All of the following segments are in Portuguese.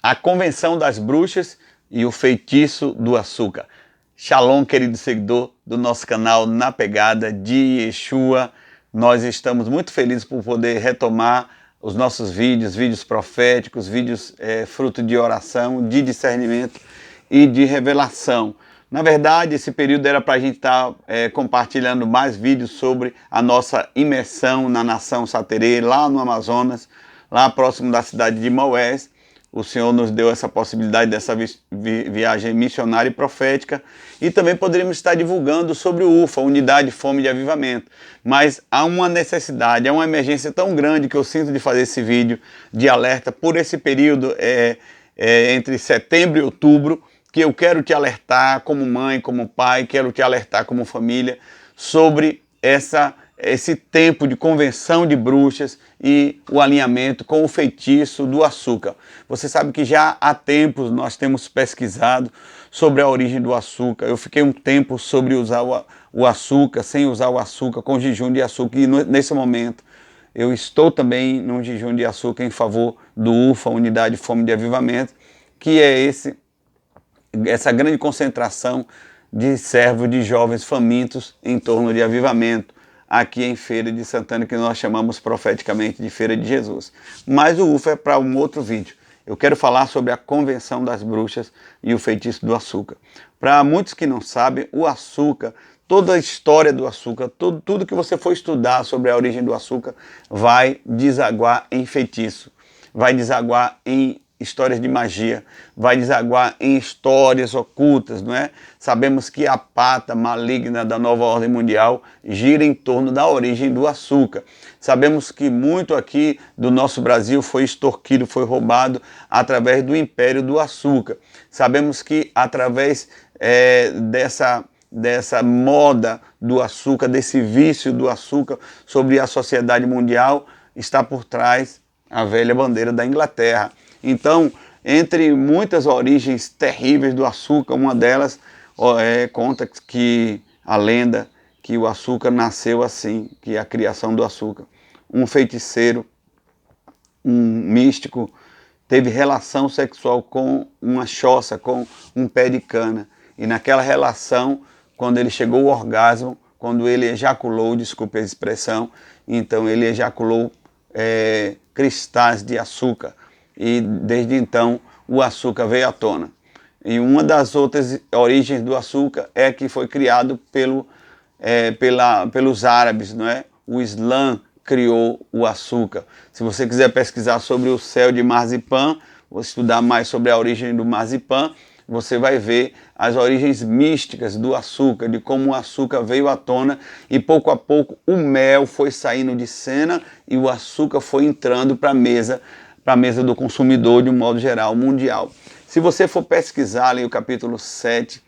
A Convenção das Bruxas e o Feitiço do Açúcar. Shalom, querido seguidor do nosso canal Na Pegada de Yeshua. Nós estamos muito felizes por poder retomar os nossos vídeos proféticos, vídeos fruto de oração, de discernimento e de revelação. Na verdade, esse período era para a gente estar compartilhando mais vídeos sobre a nossa imersão na nação Saterê, lá no Amazonas, lá próximo da cidade de Maués. O Senhor nos deu essa possibilidade dessa viagem missionária e profética, e também poderíamos estar divulgando sobre o UFA, Unidade Fome de Avivamento. Mas há uma necessidade, há uma emergência tão grande que eu sinto de fazer esse vídeo de alerta por esse período entre setembro e outubro, que eu quero te alertar como mãe, como pai, quero te alertar como família sobre esse tempo de convenção de bruxas e o alinhamento com o feitiço do açúcar. Você sabe que já há tempos nós temos pesquisado sobre a origem do açúcar. Eu fiquei um tempo sobre usar o açúcar, sem usar o açúcar, com jejum de açúcar, e nesse momento eu estou também num jejum de açúcar em favor do UFA, Unidade Fome de Avivamento, que é essa grande concentração de servos, de jovens famintos em torno de avivamento, aqui em Feira de Santana, que nós chamamos profeticamente de Feira de Jesus. Mas o UFA é para um outro vídeo. Eu quero falar sobre a Convenção das Bruxas e o Feitiço do Açúcar. Para muitos que não sabem, o açúcar, toda a história do açúcar, tudo que você for estudar sobre a origem do açúcar, vai desaguar em feitiço, vai desaguar em histórias de magia, vai desaguar em histórias ocultas, não é? Sabemos que a pata maligna da nova ordem mundial gira em torno da origem do açúcar. Sabemos que muito aqui do nosso Brasil foi extorquido, foi roubado através do império do açúcar. Sabemos que através dessa moda do açúcar, desse vício do açúcar sobre a sociedade mundial, está por trás a velha bandeira da Inglaterra. Então, entre muitas origens terríveis do açúcar, uma delas conta que a lenda que o açúcar nasceu assim, que é a criação do açúcar. Um feiticeiro, um místico, teve relação sexual com uma choça, com um pé de cana. E naquela relação, quando ele chegou ao orgasmo, quando ele ejaculou, desculpe a expressão, então ele ejaculou cristais de açúcar. E desde então o açúcar veio à tona. E uma das outras origens do açúcar é que foi criado pelos árabes, não é? O Islã criou o açúcar. Se você quiser pesquisar sobre o céu de marzipan, ou estudar mais sobre a origem do marzipan, você vai ver as origens místicas do açúcar, de como o açúcar veio à tona, e pouco a pouco o mel foi saindo de cena e o açúcar foi entrando para a mesa do consumidor de um modo geral, mundial. Se você for pesquisar ali o capítulo 7,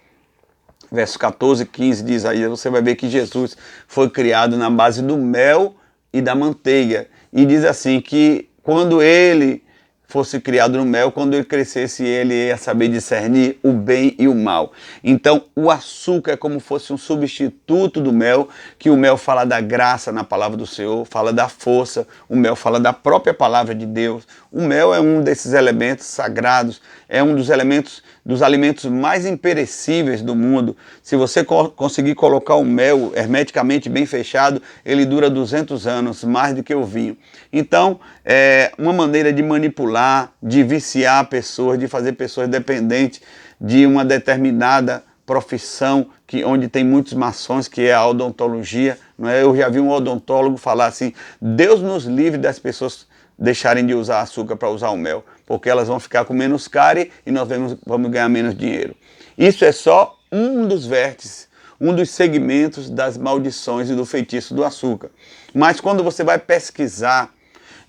verso 14 e 15 de Isaías, você vai ver que Jesus foi criado na base do mel e da manteiga. E diz assim que quando ele fosse criado no mel, quando ele crescesse, ele ia saber discernir o bem e o mal. Então, o açúcar é como fosse um substituto do mel, que o mel fala da graça na palavra do Senhor, fala da força, o mel fala da própria palavra de Deus. O mel é um desses elementos sagrados, é um dos alimentos mais imperecíveis do mundo. Se você conseguir colocar o mel hermeticamente bem fechado, ele dura 200 anos, mais do que o vinho. Então, é uma maneira de manipular, de viciar pessoas, de fazer pessoas dependentes de uma determinada profissão onde tem muitos maçons, que é a odontologia. Não é? Eu já vi um odontólogo falar assim: Deus nos livre das pessoas deixarem de usar açúcar para usar o mel, porque elas vão ficar com menos cárie e nós vamos ganhar menos dinheiro. Isso é só um dos vértices, um dos segmentos das maldições e do feitiço do açúcar. Mas quando você vai pesquisar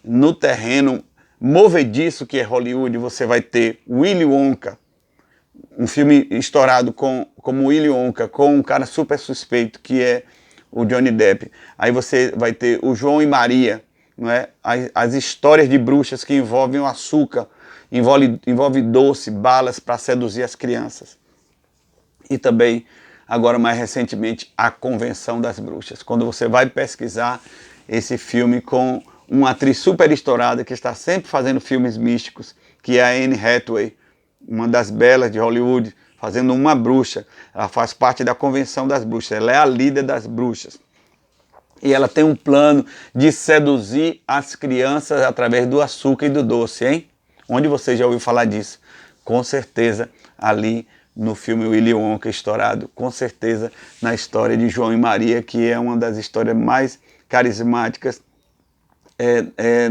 no terreno movediço que é Hollywood, você vai ter Willy Wonka, um filme estourado como Willy Wonka, com um cara super suspeito que é o Johnny Depp. Aí você vai ter o João e Maria, não é? As histórias de bruxas que envolvem o açúcar, envolve doce, balas para seduzir as crianças. E também, agora mais recentemente, a Convenção das Bruxas. Quando você vai pesquisar esse filme com uma atriz super estourada que está sempre fazendo filmes místicos, que é a Anne Hathaway, uma das belas de Hollywood, fazendo uma bruxa. Ela faz parte da Convenção das Bruxas, ela é a líder das bruxas. E ela tem um plano de seduzir as crianças através do açúcar e do doce, hein? Onde você já ouviu falar disso? Com certeza ali no filme Willy Wonka Estourado, com certeza na história de João e Maria, que é uma das histórias mais carismáticas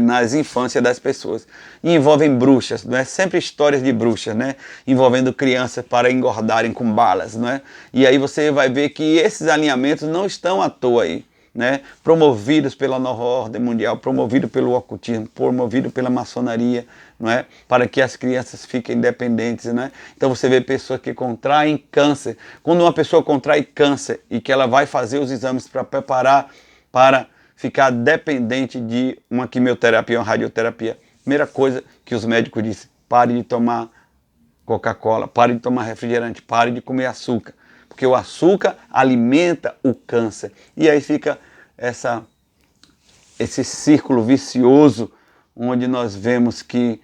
nas infâncias das pessoas. E envolvem bruxas, não é? Sempre histórias de bruxas, né? Envolvendo crianças para engordarem com balas, não é? E aí você vai ver que esses alinhamentos não estão à toa aí, né? Promovidos pela nova ordem mundial, promovido pelo ocultismo, promovido pela maçonaria, não é? Para que as crianças fiquem dependentes, né? Então você vê pessoas que contraem câncer. Quando uma pessoa contrai câncer e que ela vai fazer os exames para preparar para ficar dependente de uma quimioterapia, uma radioterapia, primeira coisa que os médicos dizem: pare de tomar Coca-Cola, pare de tomar refrigerante, pare de comer açúcar, porque o açúcar alimenta o câncer. E aí fica esse círculo vicioso, onde nós vemos que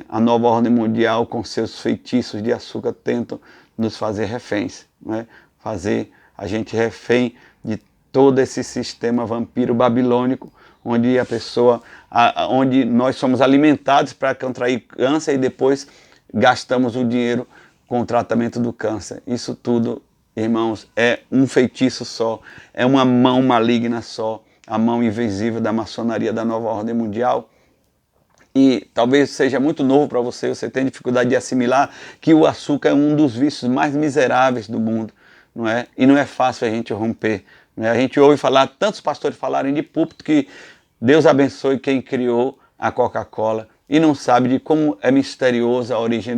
a nova ordem mundial, com seus feitiços de açúcar, tentam nos fazer reféns, né? Fazer a gente refém de todo esse sistema vampiro babilônico, onde onde nós somos alimentados para contrair câncer e depois gastamos o dinheiro com o tratamento do câncer. Isso tudo, irmãos, é um feitiço só, é uma mão maligna só, a mão invisível da maçonaria da nova ordem mundial. E talvez seja muito novo para você, você tem dificuldade de assimilar que o açúcar é um dos vícios mais miseráveis do mundo, não é? E não é fácil a gente romper, né? A gente ouve falar, tantos pastores falarem de púlpito que Deus abençoe quem criou a Coca-Cola e não sabe de como é misteriosa a origem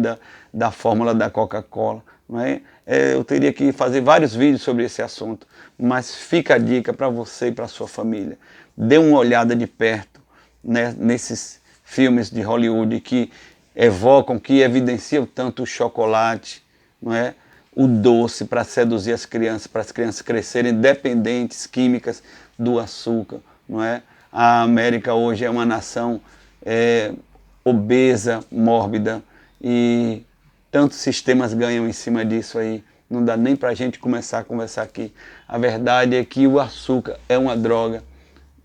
da fórmula da Coca-Cola, não é? Eu teria que fazer vários vídeos sobre esse assunto, mas fica a dica para você e para a sua família. Dê uma olhada de perto, né, nesses filmes de Hollywood que evocam, que evidenciam tanto o chocolate, não é? O doce, para seduzir as crianças, para as crianças crescerem dependentes químicas do açúcar, não é? A América hoje é uma nação obesa, mórbida, e tantos sistemas ganham em cima disso aí. Não dá nem para a gente começar a conversar aqui. A verdade é que o açúcar é uma droga,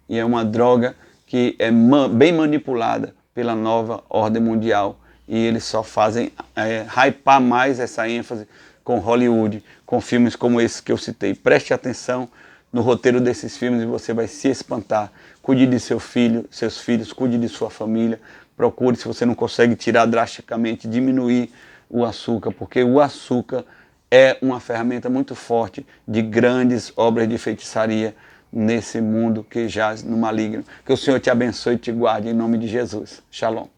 e é uma droga que é bem manipulada pela nova ordem mundial. E eles só fazem hypar mais essa ênfase com Hollywood, com filmes como esse que eu citei. Preste atenção no roteiro desses filmes e você vai se espantar. Cuide de seu filho, seus filhos, cuide de sua família. Procure, se você não consegue tirar drasticamente, diminuir o açúcar, porque o açúcar é uma ferramenta muito forte de grandes obras de feitiçaria nesse mundo que jaz no maligno. Que o Senhor te abençoe e te guarde em nome de Jesus. Shalom.